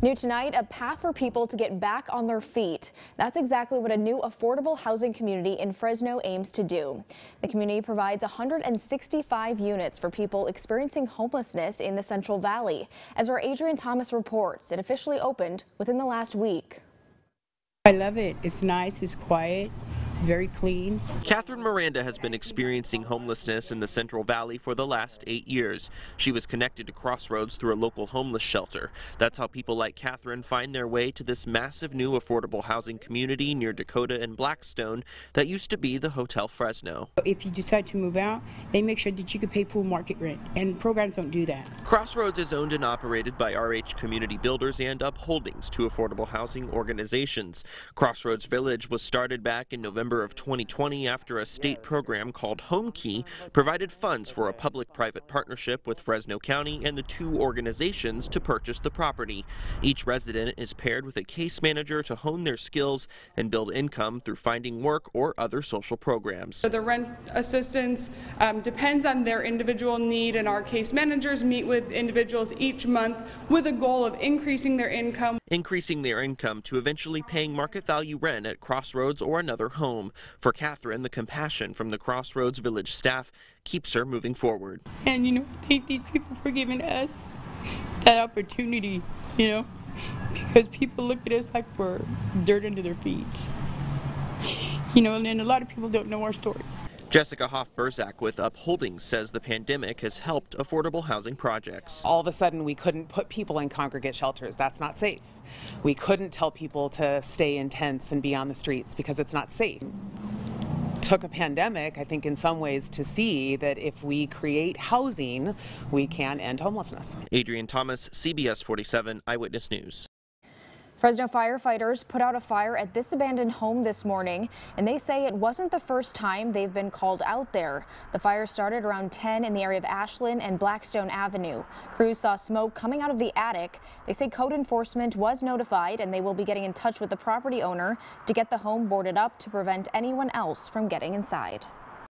New tonight, a path for people to get back on their feet. That's exactly what a new affordable housing community in Fresno aims to do. The community provides 165 units for people experiencing homelessness in the Central Valley. As our Adrian Thomas reports, it officially opened within the last week. I love it. It's nice, it's quiet, it's very clean. Catherine Miranda has been experiencing homelessness in the Central Valley for the last 8 years. She was connected to Crossroads through a local homeless shelter. That's how people like Catherine find their way to this massive new affordable housing community near Dakota and Blackstone that used to be the Hotel Fresno. If you decide to move out, they make sure that you can pay full market rent, and programs don't do that. Crossroads is owned and operated by RH Community Builders and Upholdings, two affordable housing organizations. Crossroads Village was started back in November of 2020 after a state program called Home Key provided funds for a public-private partnership with Fresno County and the two organizations to purchase the property. Each resident is paired with a case manager to hone their skills and build income through finding work or other social programs. So the rent assistance depends on their individual need, and our case managers meet with individuals each month with a goal of increasing their income. Increasing their income to eventually paying market value rent at Crossroads or another home. For Catherine, the compassion from the Crossroads Village staff keeps her moving forward. And I thank these people for giving us that opportunity, because people look at us like we're dirt under their feet. And a lot of people don't know our stories. Jessica Hoff-Burzak with Upholdings says the pandemic has helped affordable housing projects. All of a sudden, we couldn't put people in congregate shelters. That's not safe. We couldn't tell people to stay in tents and be on the streets because it's not safe. Took a pandemic, I think, in some ways to see that if we create housing, we can end homelessness. Adrian Thomas, CBS 47 Eyewitness News. Fresno firefighters put out a fire at this abandoned home this morning, and they say it wasn't the first time they've been called out there. The fire started around 10 in the area of Ashland and Blackstone Avenue. Crews saw smoke coming out of the attic. They say code enforcement was notified, and they will be getting in touch with the property owner to get the home boarded up to prevent anyone else from getting inside.